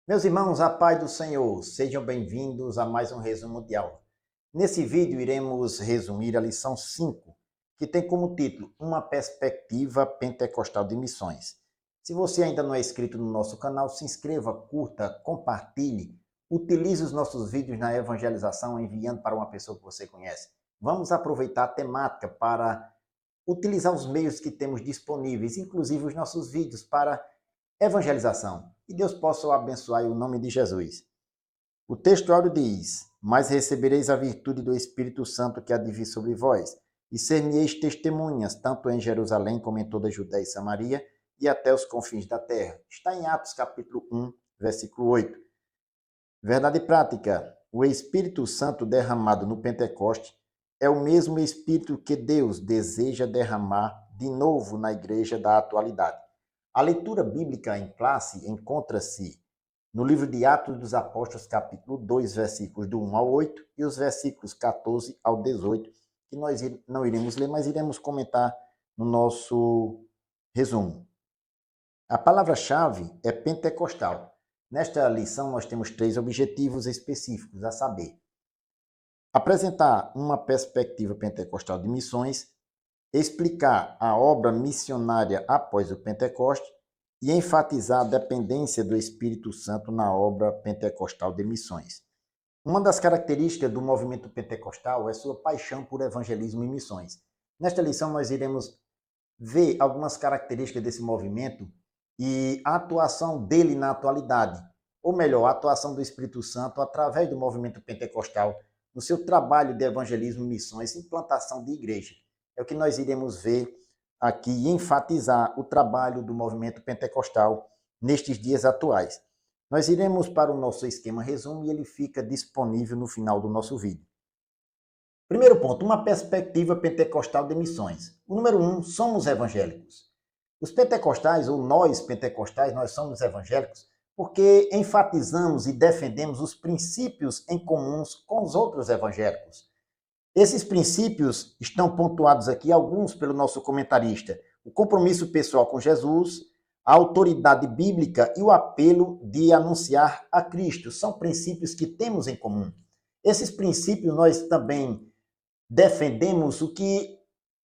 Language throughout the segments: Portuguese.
Meus irmãos, a paz do Senhor, sejam bem-vindos a mais um resumo de aula. Nesse vídeo iremos resumir a lição 5, que tem como título Uma Perspectiva Pentecostal de Missões. Se você ainda não é inscrito no nosso canal, se inscreva, curta, compartilhe, utilize os nossos vídeos na evangelização enviando para uma pessoa que você conhece. Vamos aproveitar a temática para utilizar os meios que temos disponíveis, inclusive os nossos vídeos, para evangelização. E Deus possa o abençoar em nome de Jesus. O texto áureo diz: Mas recebereis a virtude do Espírito Santo que há de vir sobre vós, e ser-me-eis testemunhas, tanto em Jerusalém como em toda a Judéia e Samaria, e até os confins da terra. Está em Atos capítulo 1, versículo 8. Verdade prática: o Espírito Santo derramado no Pentecoste é o mesmo Espírito que Deus deseja derramar de novo na igreja da atualidade. A leitura bíblica em classe encontra-se no livro de Atos dos Apóstolos, capítulo 2, versículos do 1 ao 8 e os versículos 14 ao 18, que nós não iremos ler, mas iremos comentar no nosso resumo. A palavra-chave é pentecostal. Nesta lição, nós temos 3 objetivos específicos, a saber: apresentar uma perspectiva pentecostal de missões, explicar a obra missionária após o Pentecoste e enfatizar a dependência do Espírito Santo na obra pentecostal de missões. Uma das características do movimento pentecostal é sua paixão por evangelismo e missões. Nesta lição, nós iremos ver algumas características desse movimento e a atuação dele na atualidade, ou melhor, a atuação do Espírito Santo através do movimento pentecostal no seu trabalho de evangelismo, missões e implantação de igreja. É o que nós iremos ver aqui e enfatizar o trabalho do movimento pentecostal nestes dias atuais. Nós iremos para o nosso esquema resumo e ele fica disponível no final do nosso vídeo. Primeiro ponto, uma perspectiva pentecostal de missões. O número 1, somos evangélicos. Os pentecostais, ou nós pentecostais, nós somos evangélicos porque enfatizamos e defendemos os princípios em comuns com os outros evangélicos. Esses princípios estão pontuados aqui, alguns pelo nosso comentarista: o compromisso pessoal com Jesus, a autoridade bíblica e o apelo de anunciar a Cristo. São princípios que temos em comum. Esses princípios nós também defendemos o que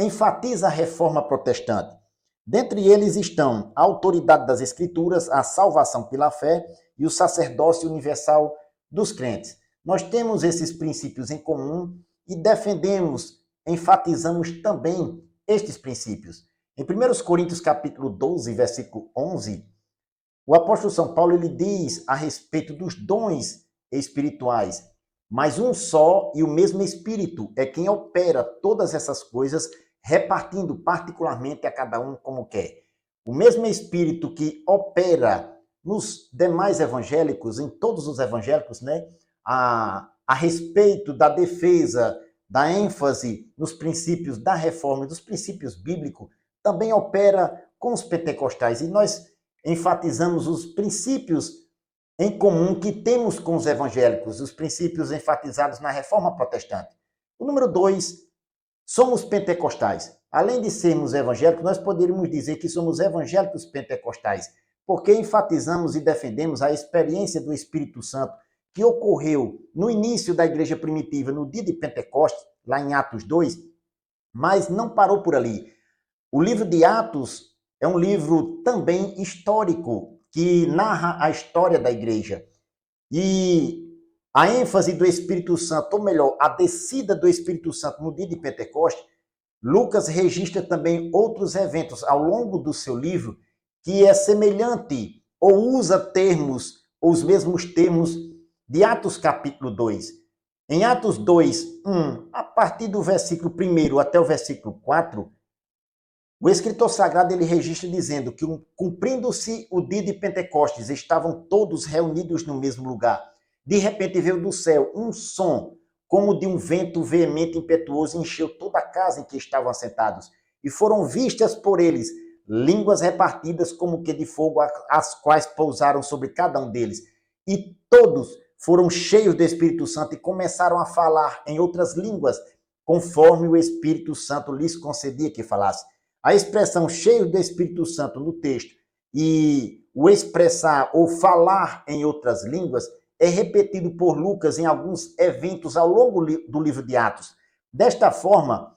enfatiza a reforma protestante. Dentre eles estão a autoridade das Escrituras, a salvação pela fé e o sacerdócio universal dos crentes. Nós temos esses princípios em comum e defendemos, enfatizamos também estes princípios. Em 1 Coríntios capítulo 12, versículo 11, o apóstolo São Paulo ele diz a respeito dos dons espirituais: mas um só e o mesmo Espírito é quem opera todas essas coisas, repartindo particularmente a cada um como quer. O mesmo Espírito que opera nos demais evangélicos, em todos os evangélicos, né, a respeito da defesa, da ênfase nos princípios da reforma e dos princípios bíblicos, também opera com os pentecostais. E nós enfatizamos os princípios em comum que temos com os evangélicos, os princípios enfatizados na reforma protestante. O número 2, somos pentecostais. Além de sermos evangélicos, nós poderíamos dizer que somos evangélicos pentecostais, porque enfatizamos e defendemos a experiência do Espírito Santo que ocorreu no início da igreja primitiva, no dia de Pentecostes, lá em Atos 2, mas não parou por ali. O livro de Atos é um livro também histórico, que narra a história da igreja. E a ênfase do Espírito Santo, ou melhor, a descida do Espírito Santo no dia de Pentecostes, Lucas registra também outros eventos ao longo do seu livro que é semelhante ou usa termos, ou os mesmos termos de Atos capítulo 2. Em Atos 2, 1, a partir do versículo 1 até o versículo 4, o escritor sagrado ele registra dizendo que, cumprindo-se o dia de Pentecostes, estavam todos reunidos no mesmo lugar. De repente veio do céu um som, como de um vento veemente e impetuoso, e encheu toda a casa em que estavam assentados. E foram vistas por eles línguas repartidas como que de fogo, as quais pousaram sobre cada um deles. E todos foram cheios do Espírito Santo e começaram a falar em outras línguas, conforme o Espírito Santo lhes concedia que falasse. A expressão cheio do Espírito Santo no texto e o expressar ou falar em outras línguas é repetido por Lucas em alguns eventos ao longo do livro de Atos. Desta forma,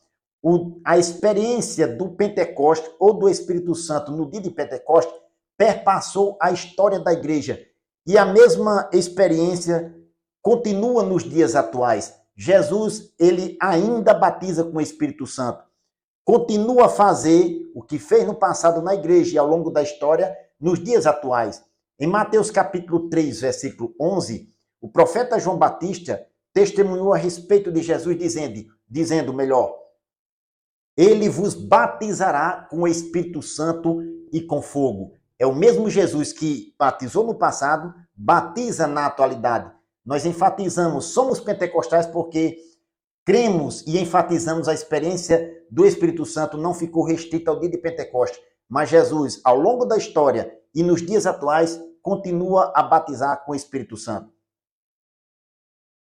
a experiência do Pentecoste ou do Espírito Santo no dia de Pentecoste perpassou a história da igreja. E a mesma experiência continua nos dias atuais. Jesus, ele ainda batiza com o Espírito Santo. Continua a fazer o que fez no passado na igreja e ao longo da história nos dias atuais. Em Mateus capítulo 3, versículo 11, o profeta João Batista testemunhou a respeito de Jesus dizendo, ele vos batizará com o Espírito Santo e com fogo. É o mesmo Jesus que batizou no passado, batiza na atualidade. Nós enfatizamos, somos pentecostais porque cremos e enfatizamos a experiência do Espírito Santo não ficou restrita ao dia de Pentecoste, mas Jesus, ao longo da história e nos dias atuais, continua a batizar com o Espírito Santo.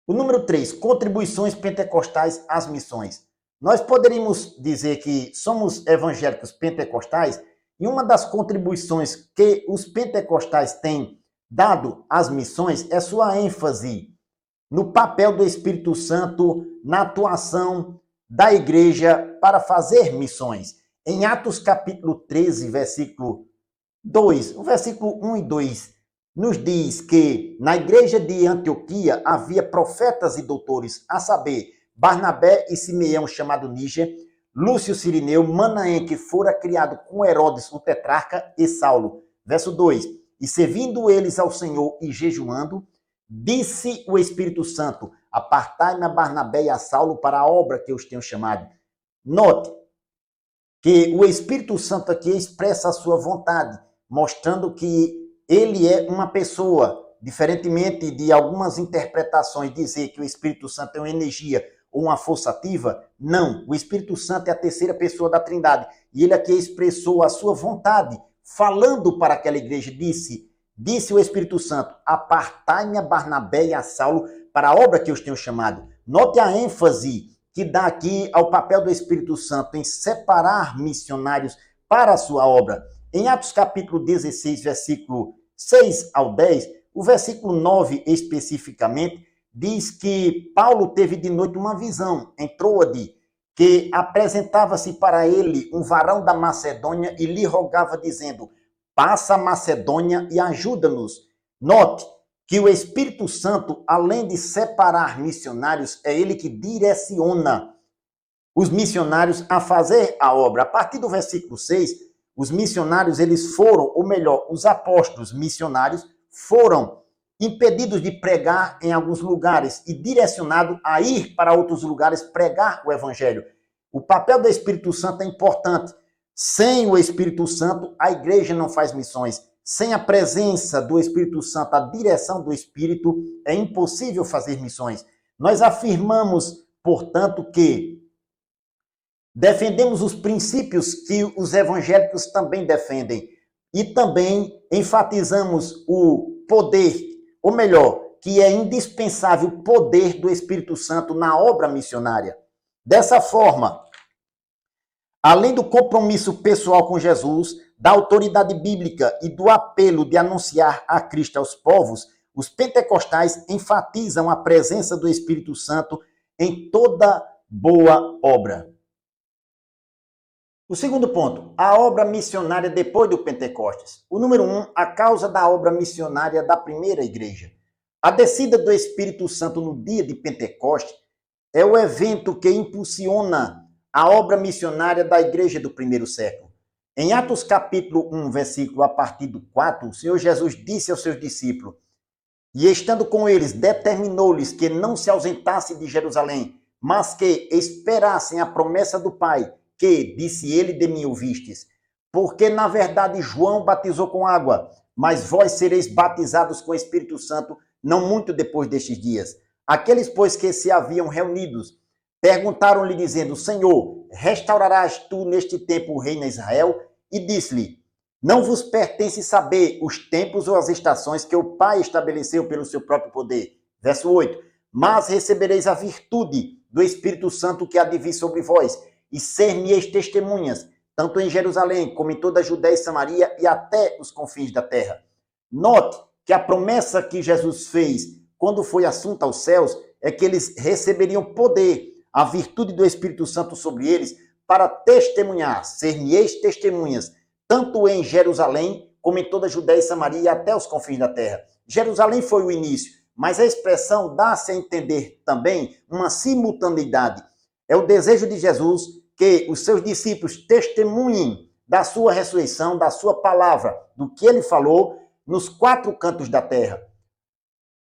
O número 3, contribuições pentecostais às missões. Nós poderíamos dizer que somos evangélicos pentecostais e uma das contribuições que os pentecostais têm dado às missões é sua ênfase no papel do Espírito Santo na atuação da igreja para fazer missões. Em Atos capítulo 13, versículo 2, o versículo 1 e 2, nos diz que na igreja de Antioquia havia profetas e doutores, a saber, Barnabé e Simeão, chamado Níger, Lúcio Cirineu, Manaém, que fora criado com Herodes, o tetrarca, e Saulo. Verso 2, e servindo eles ao Senhor e jejuando, disse o Espírito Santo, apartai-me a Barnabé e a Saulo para a obra que eu os tenho chamado. Note que o Espírito Santo aqui expressa a sua vontade, mostrando que ele é uma pessoa, diferentemente de algumas interpretações dizer que o Espírito Santo é uma energia ou uma força ativa. Não, o Espírito Santo é a terceira pessoa da Trindade. E ele aqui expressou a sua vontade, falando para aquela igreja, disse o Espírito Santo, apartai-me a Barnabé e a Saulo para a obra que eu os tenho chamado. Note a ênfase que dá aqui ao papel do Espírito Santo em separar missionários para a sua obra. Em Atos capítulo 16, versículo 6 ao 10, o versículo 9 especificamente, diz que Paulo teve de noite uma visão em Troade, que apresentava-se para ele um varão da Macedônia e lhe rogava dizendo, passa a Macedônia e ajuda-nos. Note que o Espírito Santo, além de separar missionários, é ele que direciona os missionários a fazer a obra. A partir do versículo 6, os missionários, eles foram, ou melhor, os apóstolos missionários foram impedidos de pregar em alguns lugares e direcionados a ir para outros lugares pregar o evangelho. O papel do Espírito Santo é importante. Sem o Espírito Santo, a igreja não faz missões. Sem a presença do Espírito Santo, a direção do Espírito, é impossível fazer missões. Nós afirmamos, portanto, que defendemos os princípios que os evangélicos também defendem e também enfatizamos o poder, ou melhor, que é indispensável o poder do Espírito Santo na obra missionária. Dessa forma, além do compromisso pessoal com Jesus, da autoridade bíblica e do apelo de anunciar a Cristo aos povos, os pentecostais enfatizam a presença do Espírito Santo em toda boa obra. O segundo ponto, a obra missionária depois do Pentecostes. O número 1, a causa da obra missionária da primeira igreja. A descida do Espírito Santo no dia de Pentecostes é o evento que impulsiona a obra missionária da igreja do primeiro século. Em Atos capítulo 1, versículo a partir do 4, o Senhor Jesus disse aos seus discípulos, e estando com eles, determinou-lhes que não se ausentassem de Jerusalém, mas que esperassem a promessa do Pai, que, disse ele, de mim ouvistes. Porque, na verdade, João batizou com água, mas vós sereis batizados com o Espírito Santo não muito depois destes dias. Aqueles, pois, que se haviam reunidos, perguntaram-lhe, dizendo, Senhor, restaurarás tu neste tempo o reino a Israel? E disse-lhe, não vos pertence saber os tempos ou as estações que o Pai estabeleceu pelo seu próprio poder. Verso 8, mas recebereis a virtude do Espírito Santo que há de vir sobre vós, e ser-me-eis testemunhas, tanto em Jerusalém como em toda a Judéia e Samaria e até os confins da terra. Note que a promessa que Jesus fez quando foi assunto aos céus é que eles receberiam poder, a virtude do Espírito Santo sobre eles, para testemunhar, ser-me-eis testemunhas, tanto em Jerusalém como em toda a Judéia e Samaria e até os confins da terra. Jerusalém foi o início, mas a expressão dá-se a entender também uma simultaneidade. É o desejo de Jesus que os seus discípulos testemunhem da sua ressurreição, da sua palavra, do que ele falou nos 4 cantos da terra.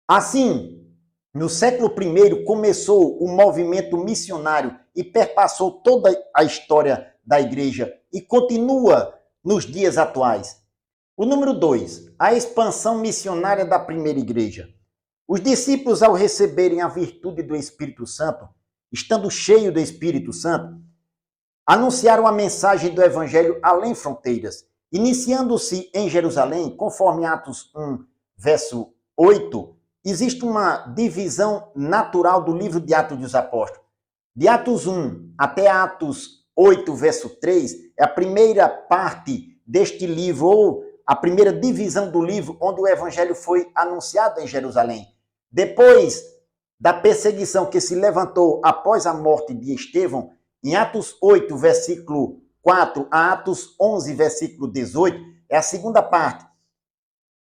Assim, no século I começou o movimento missionário e perpassou toda a história da igreja e continua nos dias atuais. O número 2, a expansão missionária da primeira igreja. Os discípulos, ao receberem a virtude do Espírito Santo, estando cheios do Espírito Santo, anunciaram a mensagem do Evangelho além fronteiras, iniciando-se em Jerusalém, conforme Atos 1, verso 8, existe uma divisão natural do livro de Atos dos Apóstolos. De Atos 1 até Atos 8, verso 3, é a primeira parte deste livro, ou a primeira divisão do livro, onde o Evangelho foi anunciado em Jerusalém. Depois da perseguição que se levantou após a morte de Estevão, em Atos 8, versículo 4 a Atos 11, versículo 18, é a segunda parte.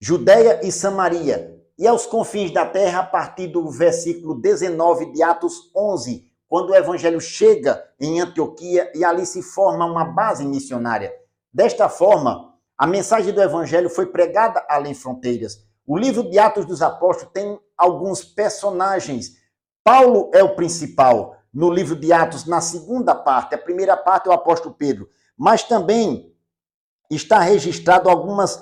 Judéia e Samaria, e aos confins da terra, a partir do versículo 19 de Atos 11, quando o evangelho chega em Antioquia e ali se forma uma base missionária. Desta forma, a mensagem do evangelho foi pregada além fronteiras. O livro de Atos dos Apóstolos tem alguns personagens. Paulo é o principal no livro de Atos, na segunda parte. A primeira parte é o apóstolo Pedro. Mas também está registrado algumas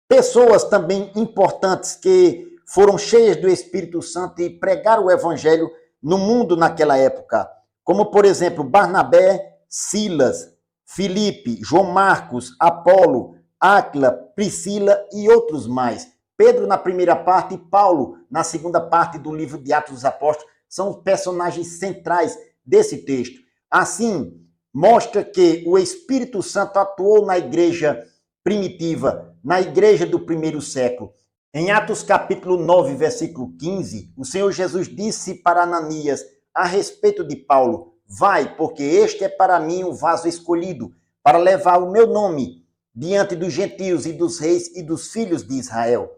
pessoas também importantes que foram cheias do Espírito Santo e pregaram o evangelho no mundo naquela época. Como, por exemplo, Barnabé, Silas, Filipe, João Marcos, Apolo, Áquila, Priscila e outros mais. Pedro na primeira parte e Paulo na segunda parte do livro de Atos dos Apóstolos são os personagens centrais desse texto. Assim, mostra que o Espírito Santo atuou na igreja primitiva, na igreja do primeiro século. Em Atos capítulo 9, versículo 15, o Senhor Jesus disse para Ananias a respeito de Paulo: vai, porque este é para mim um vaso escolhido, para levar o meu nome diante dos gentios e dos reis e dos filhos de Israel.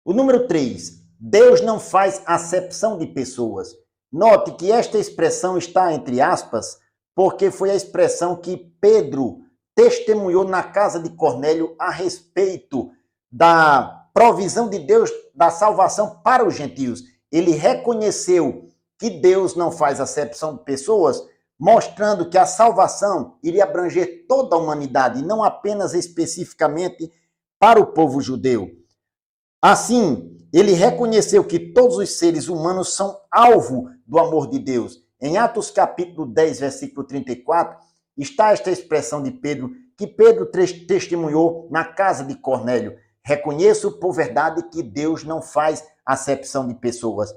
O número 3, Deus não faz acepção de pessoas. Note que esta expressão está entre aspas, porque foi a expressão que Pedro testemunhou na casa de Cornélio a respeito da provisão de Deus, da salvação para os gentios. Ele reconheceu que Deus não faz acepção de pessoas, mostrando que a salvação iria abranger toda a humanidade, e não apenas especificamente para o povo judeu. Assim, ele reconheceu que todos os seres humanos são alvo do amor de Deus. Em Atos capítulo 10, versículo 34, está esta expressão de Pedro, que Pedro testemunhou na casa de Cornélio. Reconheço por verdade que Deus não faz acepção de pessoas.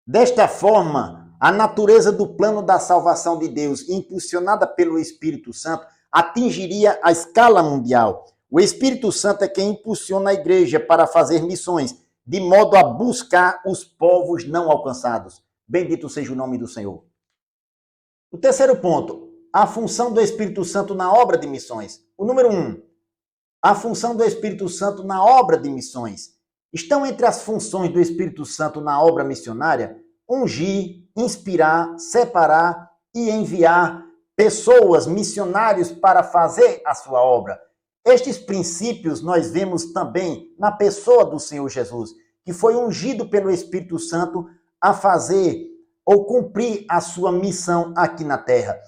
Desta forma, a natureza do plano da salvação de Deus, impulsionada pelo Espírito Santo, atingiria a escala mundial. O Espírito Santo é quem impulsiona a igreja para fazer missões, de modo a buscar os povos não alcançados. Bendito seja o nome do Senhor. O terceiro ponto, a função do Espírito Santo na obra de missões. O número 1, a função do Espírito Santo na obra de missões. Estão entre as funções do Espírito Santo na obra missionária: ungir, inspirar, separar e enviar pessoas, missionários, para fazer a sua obra. Estes princípios nós vemos também na pessoa do Senhor Jesus, que foi ungido pelo Espírito Santo a fazer ou cumprir a sua missão aqui na terra.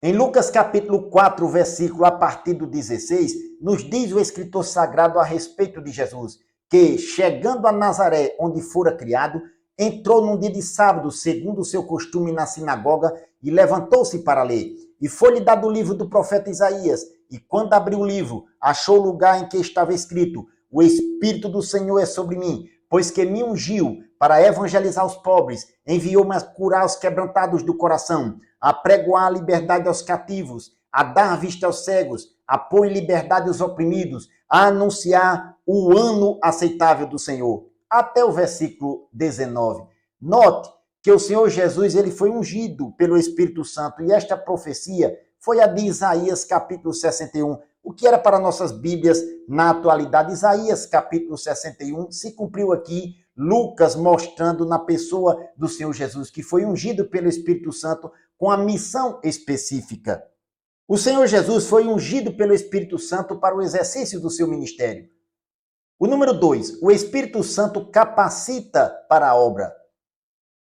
Em Lucas capítulo 4, versículo a partir do 16, nos diz o escritor sagrado a respeito de Jesus, que, chegando a Nazaré, onde fora criado, entrou num dia de sábado, segundo o seu costume, na sinagoga, e levantou-se para ler. E foi-lhe dado o livro do profeta Isaías, e quando abriu o livro, achou o lugar em que estava escrito: o Espírito do Senhor é sobre mim, pois que me ungiu para evangelizar os pobres, enviou-me a curar os quebrantados do coração, a pregoar a liberdade aos cativos, a dar vista aos cegos, a pôr em liberdade os oprimidos, a anunciar o ano aceitável do Senhor. Até o versículo 19. Note que o Senhor Jesus ele foi ungido pelo Espírito Santo e esta profecia foi a de Isaías capítulo 61. O que era para nossas Bíblias na atualidade? Isaías capítulo 61 se cumpriu aqui, Lucas mostrando na pessoa do Senhor Jesus, que foi ungido pelo Espírito Santo com a missão específica. O Senhor Jesus foi ungido pelo Espírito Santo para o exercício do seu ministério. O número 2, o Espírito Santo capacita para a obra.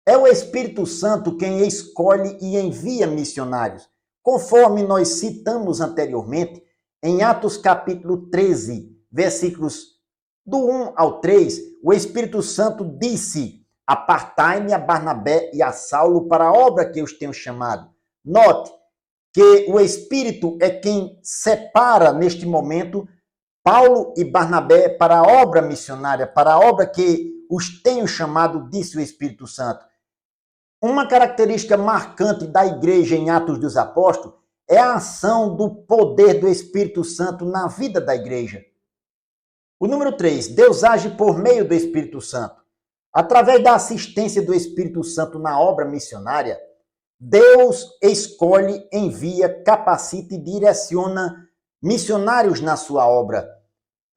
É o Espírito Santo quem escolhe e envia missionários. Conforme nós citamos anteriormente, em Atos capítulo 13, versículos do 1 ao 3, o Espírito Santo disse: apartai-me a Barnabé e a Saulo para a obra que eu os tenho chamado. Note que o Espírito é quem separa neste momento Paulo e Barnabé para a obra missionária, para a obra que os tenho chamado, disse o Espírito Santo. Uma característica marcante da igreja em Atos dos Apóstolos é a ação do poder do Espírito Santo na vida da igreja. O número 3, Deus age por meio do Espírito Santo. Através da assistência do Espírito Santo na obra missionária, Deus escolhe, envia, capacita e direciona missionários na sua obra.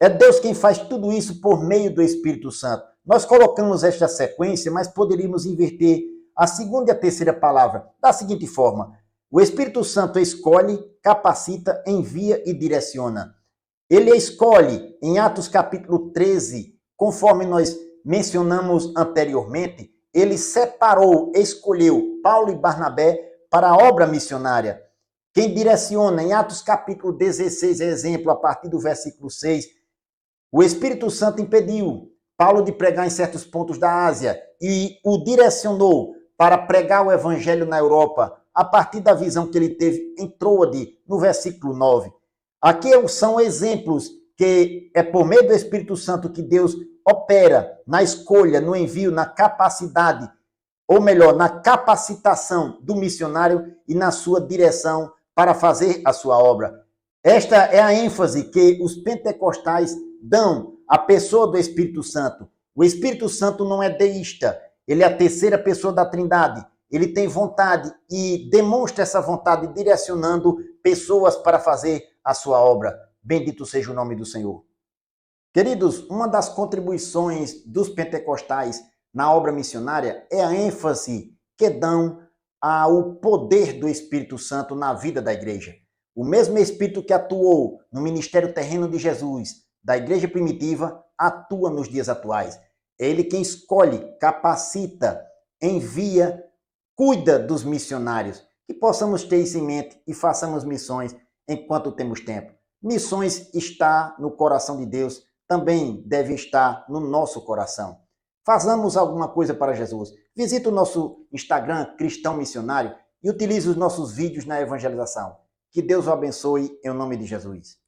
É Deus quem faz tudo isso por meio do Espírito Santo. Nós colocamos esta sequência, mas poderíamos inverter a segunda e a terceira palavra da seguinte forma: o Espírito Santo escolhe, capacita, envia e direciona. Ele escolhe, em Atos capítulo 13, conforme nós mencionamos anteriormente, ele separou, escolheu Paulo e Barnabé para a obra missionária. Quem direciona, em Atos capítulo 16, exemplo, a partir do versículo 6, o Espírito Santo impediu Paulo de pregar em certos pontos da Ásia e o direcionou para pregar o evangelho na Europa, a partir da visão que ele teve em Troade, no versículo 9. Aqui são exemplos que é por meio do Espírito Santo que Deus opera na escolha, no envio, na capacidade, ou melhor, na capacitação do missionário e na sua direção para fazer a sua obra. Esta é a ênfase que os pentecostais dão à pessoa do Espírito Santo. O Espírito Santo não é deísta, ele é a terceira pessoa da Trindade. Ele tem vontade e demonstra essa vontade direcionando pessoas para fazer a sua obra. Bendito seja o nome do Senhor. Queridos, uma das contribuições dos pentecostais na obra missionária é a ênfase que dão ao poder do Espírito Santo na vida da igreja. O mesmo Espírito que atuou no ministério terreno de Jesus, da igreja primitiva, atua nos dias atuais. É ele quem escolhe, capacita, envia, cuida dos missionários. Que possamos ter isso em mente e façamos missões enquanto temos tempo. Missões está no coração de Deus, também deve estar no nosso coração. Façamos alguma coisa para Jesus. Visite o nosso Instagram, Cristão Missionário, e utilize os nossos vídeos na evangelização. Que Deus o abençoe em nome de Jesus.